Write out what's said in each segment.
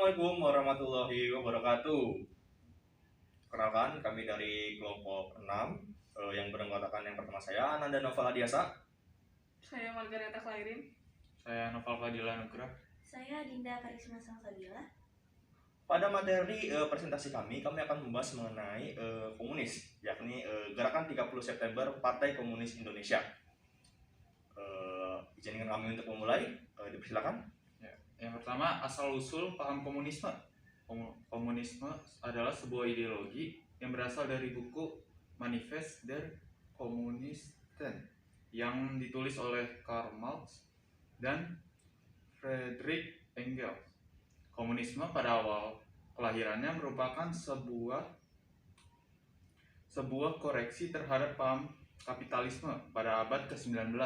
Assalamualaikum warahmatullahi wabarakatuh. Kenalkan, kami dari kelompok 6 yang beranggotakan yang pertama saya Ananda Noval Adiasa. Saya Margareta Klairin. Saya Noval Fadila Nugra. Saya Dinda Karisma Salsabila. Pada materi presentasi kami akan membahas mengenai komunis, yakni Gerakan 30 September Partai Komunis Indonesia. Izinkan kami untuk memulai, dipersilakan. Yang pertama, asal-usul paham komunisme. Komunisme adalah sebuah ideologi yang berasal dari buku Manifest der Kommunisten yang ditulis oleh Karl Marx dan Friedrich Engels. Komunisme pada awal kelahirannya merupakan sebuah koreksi terhadap paham kapitalisme pada abad ke-19.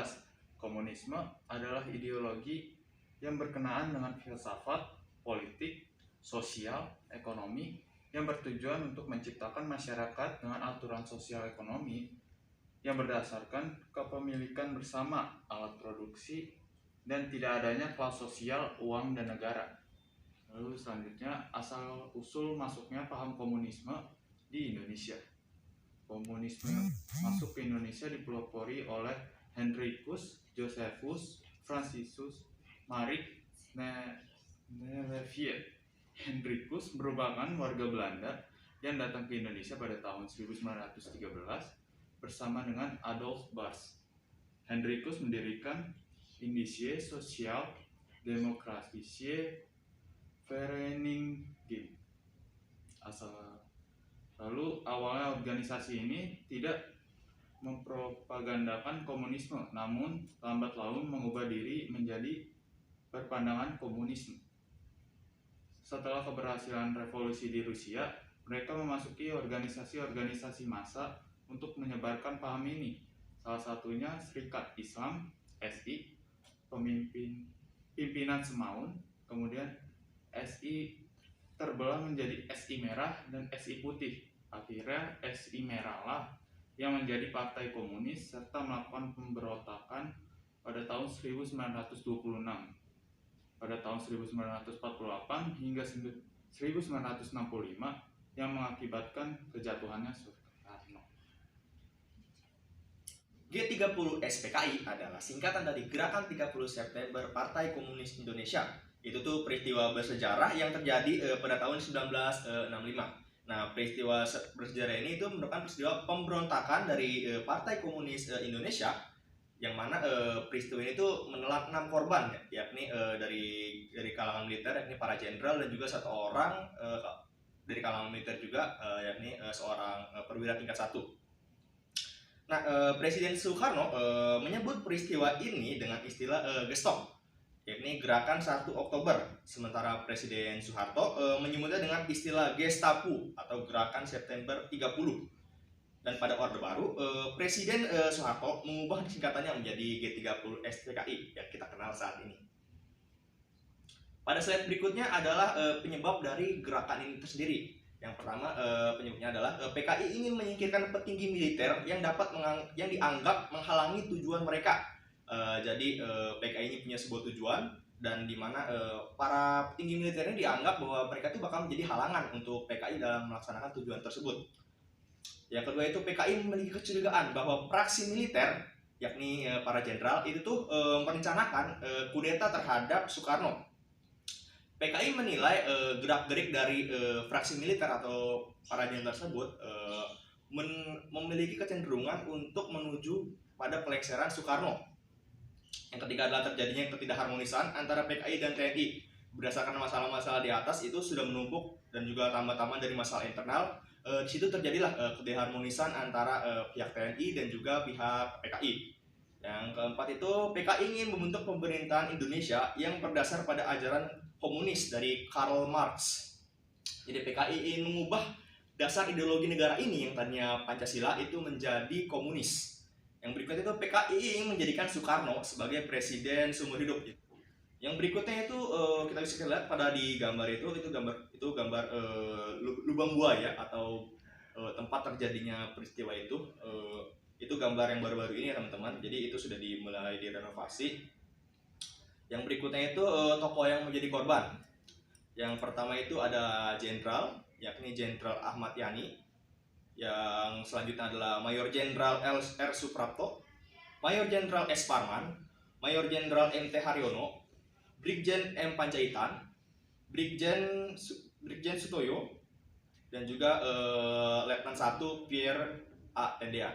Komunisme adalah ideologi yang berkenaan dengan filsafat, politik, sosial, ekonomi yang bertujuan untuk menciptakan masyarakat dengan aturan sosial ekonomi yang berdasarkan kepemilikan bersama alat produksi dan tidak adanya kelas sosial, uang, dan negara. Lalu selanjutnya, asal-usul masuknya paham komunisme di Indonesia. Komunisme masuk ke Indonesia dipelopori oleh Hendrikus Josephus Franciscus Marik Nelevier. Hendrikus merupakan warga Belanda yang datang ke Indonesia pada tahun 1913 bersama dengan Adolf Bas. Hendrikus mendirikan Indische Social Demokratische Vereniging. Lalu awalnya organisasi ini tidak mempropagandakan komunisme, namun lambat laun mengubah diri menjadi berpandangan komunisme. Setelah keberhasilan revolusi di Rusia, mereka memasuki organisasi-organisasi massa untuk menyebarkan paham ini. Salah satunya Serikat Islam (SI), pimpinan Semaun, kemudian SI terbelah menjadi SI Merah dan SI Putih. Akhirnya SI Merah lah yang menjadi partai komunis serta melakukan pemberontakan pada tahun 1926. Pada tahun 1948 hingga 1965 yang mengakibatkan kejatuhannya Soekarno. G30 SPKI adalah singkatan dari Gerakan 30 September Partai Komunis Indonesia. Itu tuh peristiwa bersejarah yang terjadi pada tahun 1965. Nah, peristiwa bersejarah ini itu merupakan peristiwa pemberontakan dari Partai Komunis Indonesia, yang mana peristiwa ini tuh menelan 6 korban, yakni dari kalangan militer, yakni para jenderal, dan juga satu orang dari kalangan militer juga, yakni seorang perwira tingkat 1. Nah, Presiden Soekarno menyebut peristiwa ini dengan istilah Gestop, yakni Gerakan 1 Oktober. Sementara Presiden Soeharto menyebutnya dengan istilah Gestapu atau Gerakan September 30. Dan pada Orde Baru, Presiden Soeharto mengubah singkatannya menjadi G30 SPKI yang kita kenal saat ini. Pada slide berikutnya adalah penyebab dari gerakan ini tersendiri. Yang pertama, penyebabnya adalah PKI ingin menyingkirkan petinggi militer yang dianggap menghalangi tujuan mereka. Jadi PKI ini punya sebuah tujuan, dan di mana para petinggi militer ini dianggap bahwa mereka itu bakal menjadi halangan untuk PKI dalam melaksanakan tujuan tersebut. Yang kedua itu PKI memiliki kecurigaan bahwa praksi militer, yakni para jenderal itu tuh merencanakan kudeta terhadap Soekarno. PKI menilai gerak-gerik dari fraksi militer atau para jenderal tersebut memiliki kecenderungan untuk menuju pada pelengseran Soekarno. Yang ketiga adalah terjadinya ketidakharmonisan antara PKI dan TNI. Berdasarkan masalah-masalah di atas itu sudah menumpuk dan juga tambah-tambah dari masalah internal. Di situ terjadilah ketidakharmonisan antara pihak TNI dan juga pihak PKI. Yang keempat itu PKI ingin membentuk pemerintahan Indonesia yang berdasar pada ajaran komunis dari Karl Marx. Jadi PKI ingin mengubah dasar ideologi negara ini yang tadinya Pancasila itu menjadi komunis. Yang berikutnya itu PKI ingin menjadikan Soekarno sebagai presiden seumur hidup. Yang berikutnya itu kita bisa lihat pada di gambar itu gambar lubang buaya atau tempat terjadinya peristiwa itu gambar yang baru-baru ini ya teman-teman. Jadi itu sudah dimulai direnovasi. Yang berikutnya itu tokoh yang menjadi korban. Yang pertama itu ada jenderal, yakni Jenderal Ahmad Yani. Yang selanjutnya adalah Mayor Jenderal R. Suprapto, Mayor Jenderal S. Parman, Mayor Jenderal M. T. Haryono, Brigjen M. Panjaitan, Brigjen Sutoyo, dan juga Letnan 1 Pierre A. Tendean.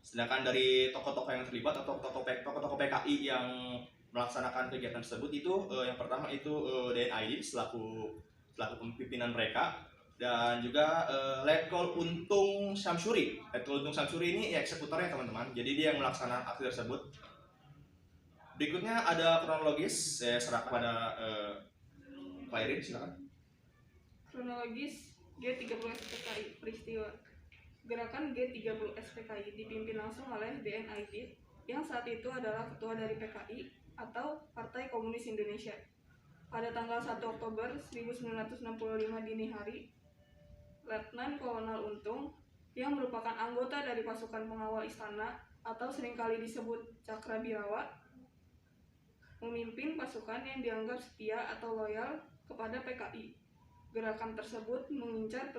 Sedangkan dari tokoh-tokoh yang terlibat atau tokoh-tokoh PKI yang melaksanakan kegiatan tersebut itu yang pertama itu DNID selaku pimpinan mereka, dan juga Letkol Untung Syamsuri. Letkol Untung Syamsuri ini ya eksekutornya teman-teman, jadi dia yang melaksanakan aksi tersebut. Berikutnya ada kronologis, saya serahkan pada Clairin, silakan. Kronologis G30 SPKI peristiwa. Gerakan G30 SPKI dipimpin langsung oleh DNID yang saat itu adalah ketua dari PKI atau Partai Komunis Indonesia. Pada tanggal 1 Oktober 1965 dini hari, Letnan Kolonel Untung yang merupakan anggota dari pasukan pengawal istana atau seringkali disebut Cakrabirawa memimpin pasukan yang dianggap setia atau loyal kepada PKI. Gerakan tersebut mengincar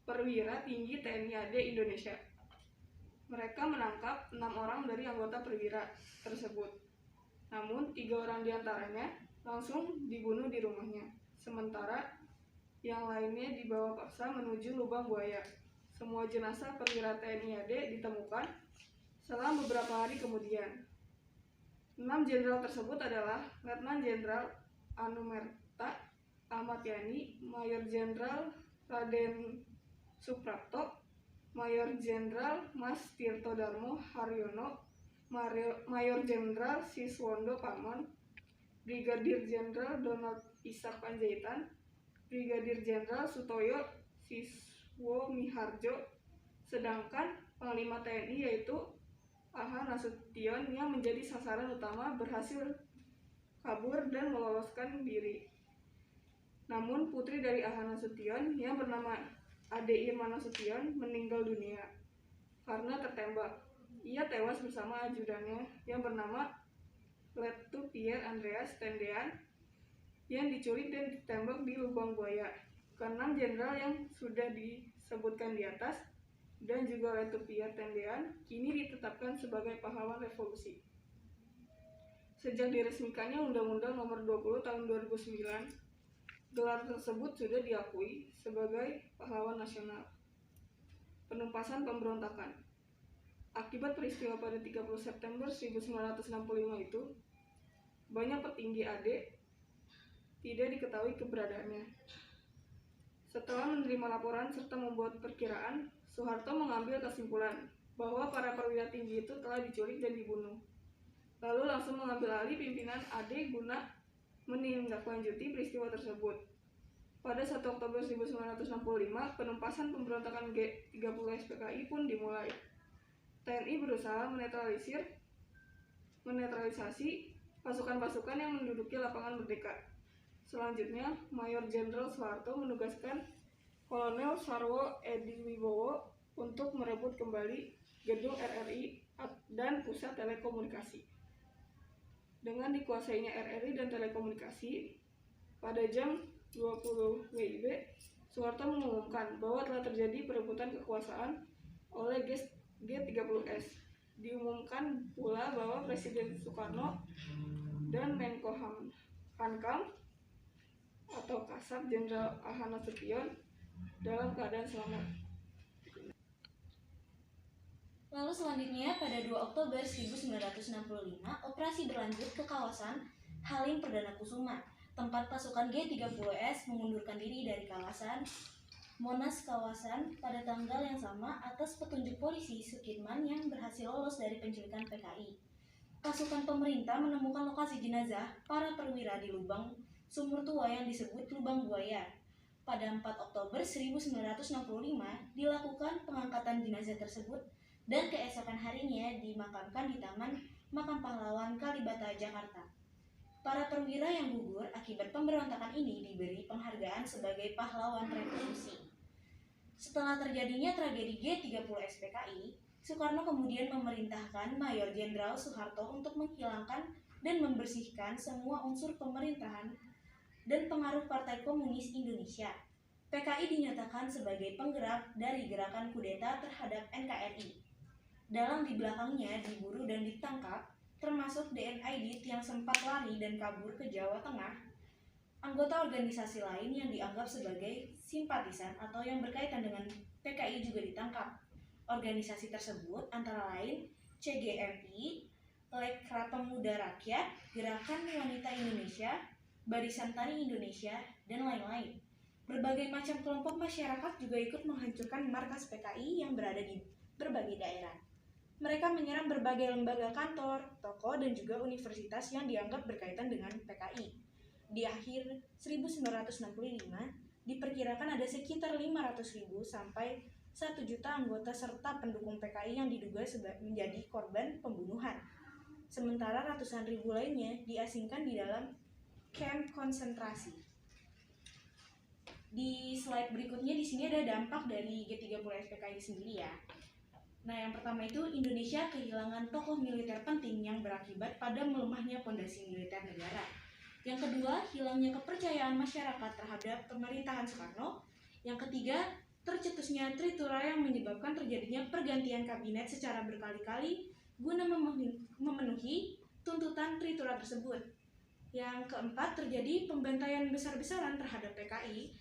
perwira tinggi TNI AD Indonesia. Mereka menangkap 6 orang dari anggota perwira tersebut. Namun 3 orang diantaranya langsung dibunuh di rumahnya, sementara yang lainnya dibawa paksa menuju lubang buaya. Semua jenazah perwira TNI AD ditemukan selang beberapa hari kemudian. 6 jenderal tersebut adalah Letnan Jenderal Anumerta Ahmad Yani, Mayor Jenderal Raden Suprapto, Mayor Jenderal Mas Tirto Darmo Haryono, Mayor Jenderal Siswondo Parman, Brigadir Jenderal Donald Ishak Panjaitan, Brigadir Jenderal Sutoyo Siswo Miharjo, sedangkan Panglima TNI yaitu AH Nasution yang menjadi sasaran utama berhasil kabur dan meloloskan diri. Namun putri dari AH Nasution yang bernama Ade Irma Nasution meninggal dunia karena tertembak. Ia tewas bersama ajudannya yang bernama Lettu Pierre Andreas Tendean yang diculik dan ditembak di lubang buaya. Keenam jenderal yang sudah disebutkan di atas dan juga Lettu Pierre Tendean kini ditetapkan sebagai pahlawan revolusi. Sejak diresmikannya Undang-Undang Nomor 20 Tahun 2009, gelar tersebut sudah diakui sebagai pahlawan nasional. Penumpasan pemberontakan. Akibat peristiwa pada 30 September 1965 itu, banyak petinggi AD tidak diketahui keberadaannya. Setelah menerima laporan serta membuat perkiraan, Soeharto mengambil kesimpulan bahwa para perwira tinggi itu telah diculik dan dibunuh. Lalu langsung mengambil alih pimpinan AD guna menindaklanjuti peristiwa tersebut. Pada 1 Oktober 1965, penumpasan pemberontakan G30 SPKI pun dimulai. TNI berusaha menetralisasi pasukan-pasukan yang menduduki lapangan merdeka. Selanjutnya, Mayor Jenderal Soeharto menugaskan Kolonel Sarwo Edi Wibowo untuk merebut kembali gedung RRI dan pusat telekomunikasi. Dengan dikuasainya RRI dan telekomunikasi, pada jam 20 WIB, Soeharto mengumumkan bahwa telah terjadi perebutan kekuasaan oleh G30S. Diumumkan pula bahwa Presiden Soekarno dan Menko Hankam atau Kasat Jenderal AH Nasution dalam keadaan selamat. Lalu selanjutnya pada 2 Oktober 1965, operasi berlanjut ke kawasan Halim Perdana Kusuma, tempat pasukan G30S mengundurkan diri dari kawasan Monas pada tanggal yang sama atas petunjuk polisi Sukirman yang berhasil lolos dari penculikan PKI. Pasukan pemerintah menemukan lokasi jenazah para perwira di lubang sumur tua yang disebut Lubang Buaya. Pada 4 Oktober 1965 dilakukan pengangkatan jenazah tersebut dan keesokan harinya dimakamkan di Taman Makam Pahlawan Kalibata, Jakarta. Para perwira yang gugur akibat pemberontakan ini diberi penghargaan sebagai pahlawan revolusi. Setelah terjadinya tragedi G30 SPKI, Soekarno kemudian memerintahkan Mayor Jenderal Soeharto untuk menghilangkan dan membersihkan semua unsur pemerintahan dan pengaruh Partai Komunis Indonesia. PKI dinyatakan sebagai penggerak dari gerakan kudeta terhadap NKRI. Dalam di belakangnya diburu dan ditangkap, termasuk DN Aidit yang sempat lari dan kabur ke Jawa Tengah. Anggota organisasi lain yang dianggap sebagai simpatisan atau yang berkaitan dengan PKI juga ditangkap. Organisasi tersebut antara lain CGMI, Lekra Pemuda Rakyat, Gerakan Wanita Indonesia, Barisan Tani Indonesia, dan lain-lain. Berbagai macam kelompok masyarakat juga ikut menghancurkan markas PKI yang berada di berbagai daerah. Mereka menyerang berbagai lembaga kantor, toko, dan juga universitas yang dianggap berkaitan dengan PKI. Di akhir 1965, diperkirakan ada sekitar 500.000 sampai 1 juta anggota serta pendukung PKI yang diduga menjadi korban pembunuhan. Sementara ratusan ribu lainnya diasingkan di dalam kamp konsentrasi. Di slide berikutnya di sini ada dampak dari G30 SPKI sendiri ya. Nah, yang pertama itu Indonesia kehilangan tokoh militer penting yang berakibat pada melemahnya fondasi militer negara. Yang kedua, hilangnya kepercayaan masyarakat terhadap pemerintahan Soekarno. Yang ketiga, tercetusnya Tritura yang menyebabkan terjadinya pergantian kabinet secara berkali-kali guna memenuhi tuntutan Tritura tersebut. Yang keempat, terjadi pembantaian besar-besaran terhadap PKI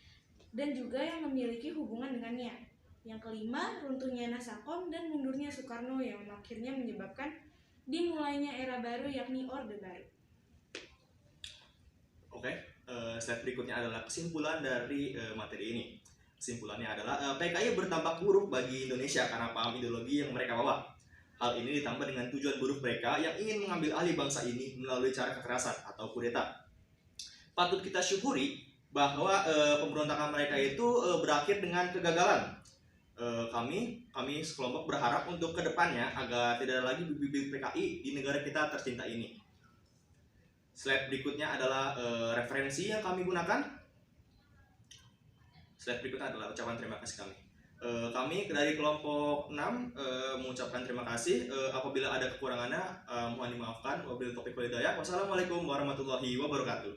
dan juga yang memiliki hubungan dengannya. Yang kelima, runtuhnya Nasakom dan mundurnya Soekarno yang akhirnya menyebabkan dimulainya era baru yakni Orde Baru. Oke, slide berikutnya adalah kesimpulan dari materi ini. Kesimpulannya adalah PKI berdampak buruk bagi Indonesia karena paham ideologi yang mereka bawa. Hal ini ditambah dengan tujuan buruk mereka yang ingin mengambil alih bangsa ini melalui cara kekerasan atau kudeta. Patut kita syukuri bahwa pemberontakan mereka itu berakhir dengan kegagalan. Kami sekelompok berharap untuk kedepannya agar tidak ada lagi bibit PKI di negara kita tercinta ini. Slide berikutnya adalah referensi yang kami gunakan. Slide berikutnya adalah ucapan terima kasih kami. Kami dari kelompok 6 mengucapkan terima kasih. Apabila ada kekurangannya mohon dimaafkan. Wabillahi taufiq wal hidayah. Wassalamualaikum warahmatullahi wabarakatuh.